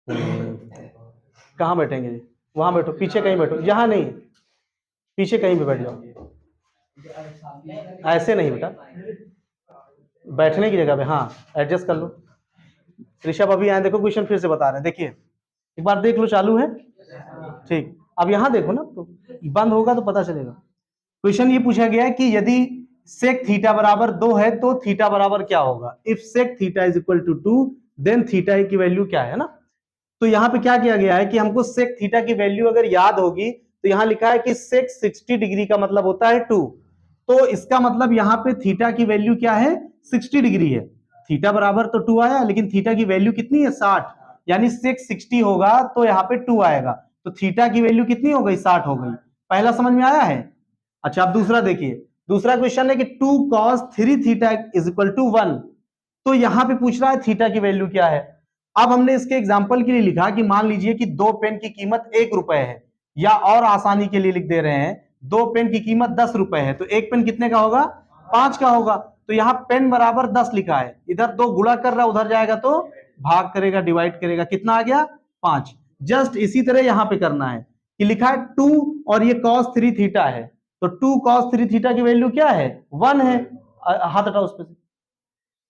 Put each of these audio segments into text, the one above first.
कहाँ बैठेंगे जी? वहां बैठो, पीछे कहीं बैठो, यहाँ नहीं, पीछे कहीं भी बैठ जाओ। ऐसे नहीं बेटा, बैठने की जगह पे, हाँ एडजस्ट कर लो। ऋषभ अभी आए, देखो क्वेश्चन फिर से बता रहे हैं, देखिए एक बार देख लो, चालू है ठीक। अब यहाँ देखो ना, तो बंद होगा तो पता चलेगा। क्वेश्चन ये पूछा गया है कि यदि सेक थीटा बराबर 2 है तो थीटा बराबर क्या होगा। If sec theta is equal to 2 then theta की वैल्यू क्या है ना। तो यहाँ पे क्या किया गया है कि हमको सेक थीटा की वैल्यू अगर याद होगी तो यहाँ लिखा है कि सेक 60 डिग्री का मतलब होता है 2। तो इसका मतलब यहाँ पे थीटा की वैल्यू क्या है, 60 डिग्री है। थीटा बराबर तो 2 आया, लेकिन थीटा की वैल्यू कितनी है, 60, यानी सेक 60 होगा तो यहाँ पे 2 आएगा, तो थीटा की वैल्यू कितनी हो गई, 60 हो गई। पहला समझ में आया है। अच्छा अब दूसरा देखिए, दूसरा क्वेश्चन है कि 2 cos 3 theta is equal to 1। तो यहां पे पूछ रहा है थीटा की वैल्यू क्या है। अब हमने इसके एग्जांपल के लिए लिखा कि मान लीजिए कि 2 पेन की कीमत 1 रुपए है, या और आसानी के लिए लिख दे रहे हैं 2 पेन की कीमत 10 रुपए है, तो एक पेन कितने का होगा, 5 का होगा। तो यहाँ पेन बराबर 10 लिखा है, इधर 2 गुणा कर रहा है, उधर जाएगा तो भाग करेगा, डिवाइड करेगा, कितना आ गया 5। जस्ट इसी तरह यहां पे करना है कि लिखा है 2 और ये cos 3 थीटा है, तो 2 cos 3 थीटा की वैल्यू क्या है, 1 है। हाथ हटाओ उस पर।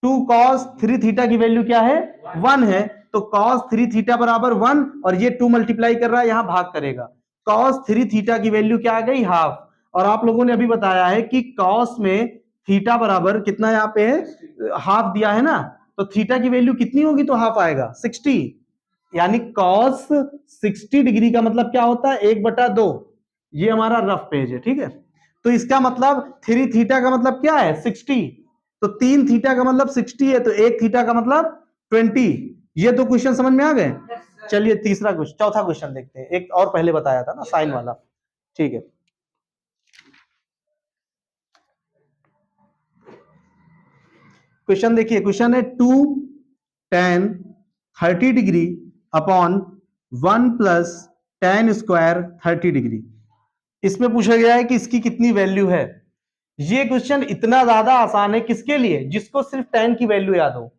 2 cos 3 थीटा की वैल्यू क्या है, 1 है, तो cos 3 थीटा बराबर 1, और ये 2 मल्टीप्लाई कर रहा है, यहां भाग करेगा, cos 3 थीटा की वैल्यू क्या आ गई, हाफ। और आप लोगों ने अभी बताया है कि cos में थीटा बराबर कितना यहाँ पे है, हाफ दिया है ना, तो थीटा की वैल्यू कितनी होगी तो हाफ आएगा 60, यानी cos 60 डिग्री का मतलब क्या होता है, 1/2। ये हमारा रफ पेज है, ठीक है। तो इसका मतलब 3 थीटा का मतलब क्या है, 60, तो 3 थीटा का मतलब 60 है, तो 1 थीटा का मतलब 20। ये दो क्वेश्चन समझ में आ गए। चलिए तीसरा क्वेश्चन, चौथा क्वेश्चन देखते हैं, एक और पहले बताया था ना साइन वाला, ठीक है। क्वेश्चन देखिए, क्वेश्चन है 2 tan 30 degree upon 1 plus tan square 30 degree. इसमें पूछा गया है कि इसकी कितनी वैल्यू है। ये क्वेश्चन इतना ज्यादा आसान है किसके लिए, जिसको सिर्फ tan की वैल्यू याद हो,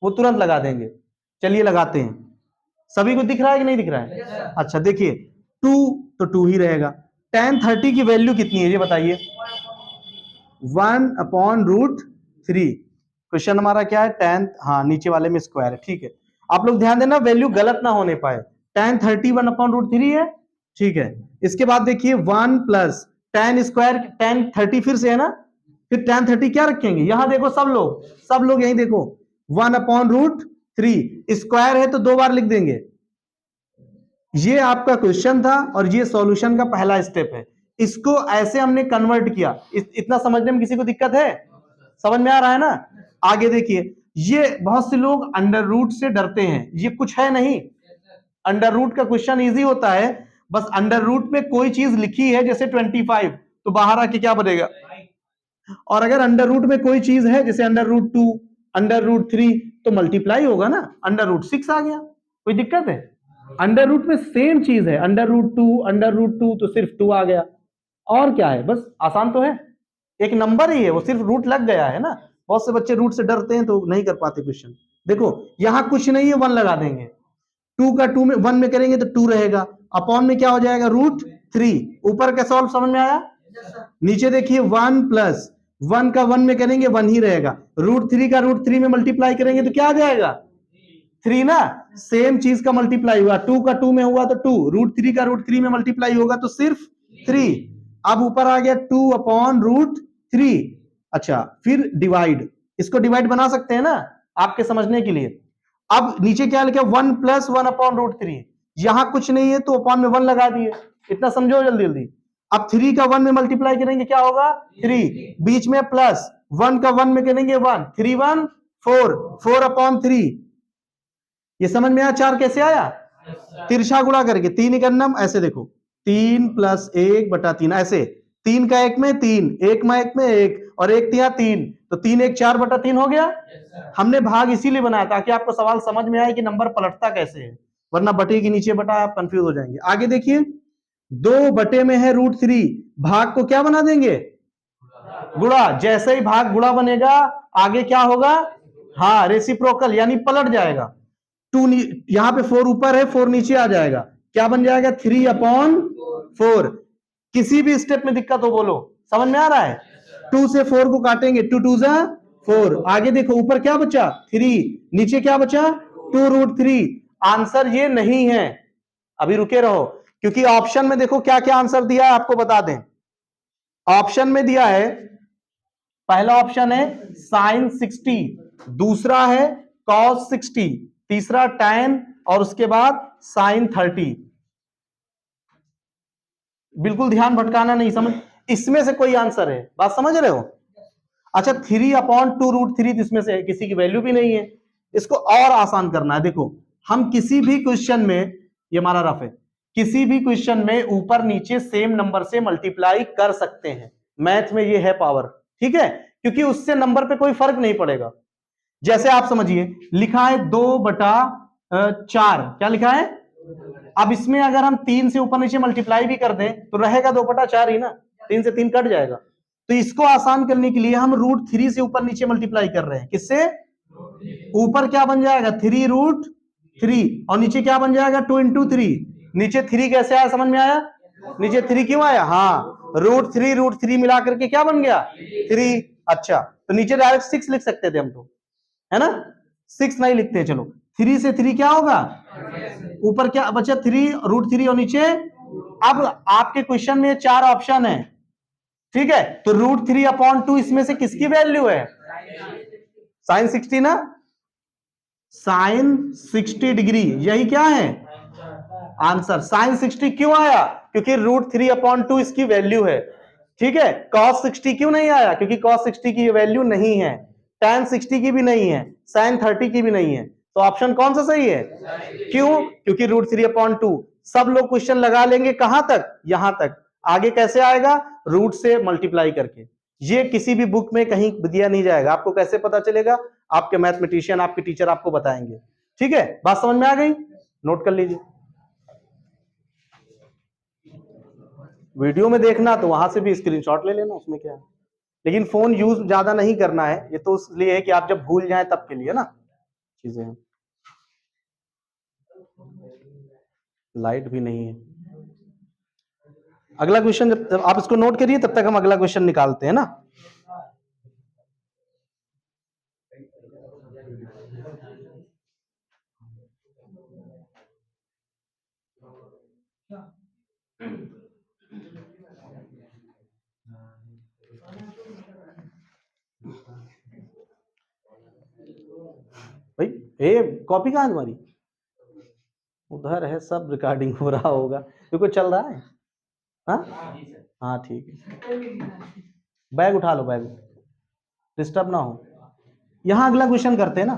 वो तुरंत लगा देंगे। चलिए लगाते हैं। सभी को दिख रहा है कि नहीं दिख रहा है। अच्छा देखिए 2 तो 2 ही रहेगा, tan 30 की वैल्यू कितनी है ये बताइए, 1/√3। क्वेश्चन हमारा क्या है, tan, हाँ नीचे वाले में स्क्वायर है, ठीक है। आप लोग ध्यान देना वैल्यू गलत ना होने पाए, tan 30 1/√3 है, ठीक है। इसके बाद देखिए 1 प्लस tan स्क्वायर, tan 30 फिर से है ना, फिर tan 30 क्या रखेंगे, यहां देखो सब लोग यहीं देखो, 1/√3 स्क्वायर है तो 2 बार लिख देंगे। ये आपका क्वेश्चन था और ये सॉल्यूशन का पहला स्टेप है। इसको ऐसे हमने कन्वर्ट किया, इतना समझने में किसी को दिक्कत है, समझ में आ रहा है ना। आगे देखिए, ये बहुत से लोग अंडर रूट से डरते हैं, ये कुछ है नहीं। अंडर रूट का क्वेश्चन इजी होता है, बस अंडर रूट में कोई चीज लिखी है जैसे 25, तो बाहर आके क्या बनेगा, और अगर अंडर रूट में कोई चीज है जैसे अंडर√2, अंडर√3, तो मल्टीप्लाई होगा ना, अंडर√6 आ गया, कोई दिक्कत है। अंडर रूट में सेम चीज है, अंडर√2 तो सिर्फ 2 आ गया, और क्या है, बस आसान तो है, एक नंबर ही है, वो सिर्फ रूट लग गया है ना। बहुत से बच्चे रूट से डरते हैं तो नहीं कर पाते क्वेश्चन। देखो यहां कुछ नहीं है, 1 लगा देंगे, 2 का 2 में 1 में करेंगे तो 2 रहेगा, अपॉन में क्या हो जाएगा √3। ऊपर का सॉल्व समझ में आया। नीचे देखिए 1 प्लस 1 का 1 में करेंगे 1 ही रहेगा, √3 का √3 में मल्टीप्लाई करेंगे तो क्या आ जाएगा 3 ना, सेम चीज का मल्टीप्लाई हुआ, 2 का 2 में हुआ तो 2, √3 का √3 में मल्टीप्लाई होगा तो सिर्फ 3। अब ऊपर आ गया 2/√3। अच्छा फिर डिवाइड, इसको डिवाइड बना सकते हैं ना आपके समझने के लिए। अब नीचे क्या लिखा, 1 + 1/√3, यहां कुछ नहीं है तो अपॉन में 1 लगा दिए, इतना समझो जल्दी जल्दी। अब 3 का 1 में मल्टीप्लाई करेंगे क्या होगा 3, बीच में प्लस 1 का 1 में करेंगे 1, 3 1 4, 4/3। ये समझ में आया 4 कैसे आया, तिरछा गुणा करके, 3 एकन्नम, ऐसे देखो 3 + 1/3, ऐसे 3 का 1 में 3, 1 में 1 में 1, और 1 तिया 3, तो 3 1 4/3 हो गया। हमने भाग इसीलिए बनाया ताकि आपको सवाल समझ में आए कि नंबर पलटता कैसे है, वरना बटे के नीचे बटा आप कंफ्यूज हो जाएंगे। आगे देखिए 2 बटे में है √3, भाग को क्या बना देंगे, गुणा। जैसे ही भाग गुणा बनेगा आगे क्या होगा, हाँ रेसिप्रोकल, यानी पलट जाएगा। 2 यहाँ पे 4 ऊपर है, 4 नीचे आ जाएगा, क्या बन जाएगा 3/4। किसी भी स्टेप में दिक्कत हो बोलो, समझ में आ रहा है? 2 से 4 को काटेंगे, 2 2 जा 4। आगे देखो ऊपर क्या बचा 3, नीचे क्या बचा 2√3। आंसर ये नहीं है, अभी रुके रहो, क्योंकि ऑप्शन में देखो क्या क्या आंसर दिया है, आपको बता दें। ऑप्शन में दिया है, पहला ऑप्शन है sin 60, दूसरा है cos 60, तीसरा tan और उसके बाद sin 30। बिल्कुल ध्यान भटकाना नहीं, समझ, इसमें से कोई आंसर है, बात समझ रहे हो? अच्छा 3/2√3 इसमें से किसी की वैल्यू भी नहीं है। इसको और आसान करना है, देखो हम किसी भी क्वेश्चन में, ये हमारा रफ है, किसी भी क्वेश्चन में ऊपर नीचे सेम नंबर से मल्टीप्लाई कर सकते हैं, मैथ में ये है पावर, ठीक है, क्योंकि उससे नंबर पे कोई फर्क नहीं पड़ेगा। जैसे आप समझिए लिखा है 2/4, क्या लिखा है? अब इसमें अगर हम 3 से ऊपर नीचे मल्टीप्लाई भी कर दें तो रहेगा 2/4 ही ना, 3 से 3 कट जाएगा। तो इसको आसान करने के लिए हम √3 से ऊपर नीचे मल्टीप्लाई कर रहे हैं, किससे? ऊपर क्या बन जाएगा 3√3 और नीचे क्या बन जाएगा 2 × 3। नीचे 3 कैसे आया, समझ में आया? नीचे 3 क्यों आया? हाँ, √3 मिला करके क्या बन गया 3। अच्छा तो नीचे डायरेक्ट 6 लिख सकते थे हम तो, है ना? 6 नहीं लिखते, चलो 3 से 3 क्या होगा, ऊपर क्या बचा 3√3 और नीचे, अब आपके क्वेश्चन में 4 ऑप्शन है, ठीक है, तो √3/2 इसमें से किसकी वैल्यू है? sin 60 ना, sin 60 डिग्री, यही क्या है आंसर। sin 60 क्यों आया? क्योंकि √3/2 इसकी वैल्यू है, ठीक है। cos 60 क्यों नहीं आया? क्योंकि cos 60 की वैल्यू नहीं है, tan 60 की भी नहीं है, sin 30 की भी नहीं है, तो ऑप्शन कौन सा सही है? क्यों? क्योंकि √3/2। सब लोग क्वेश्चन लगा लेंगे कहां तक, यहां तक, आगे कैसे आएगा? रूट से मल्टीप्लाई करके। ये किसी भी बुक में कहीं दिया नहीं जाएगा, आपको कैसे पता चलेगा? आपके मैथमेटिशियन, आपके टीचर आपको बताएंगे, ठीक है। बात समझ में आ गई? नोट कर लीजिए, वीडियो में देखना तो वहां से भी स्क्रीनशॉट ले लेना, उसमें क्या है। लेकिन फोन यूज ज्यादा नहीं करना है, ये तो इसलिए है कि आप जब भूल जाएं तब के लिए ना चीजें। लाइट भी नहीं है। अगला क्वेश्चन जब आप इसको नोट करिए तब तक हम अगला क्वेश्चन निकालते हैं ना। भाई ए कॉपी कहाँ है तुम्हारी? उधर है, सब रिकॉर्डिंग हो रहा होगा, ये कुछ चल रहा है? हाँ हाँ ठीक है, बैग उठा लो, बैग डिस्टर्ब ना हो। यहाँ अगला क्वेश्चन करते हैं ना।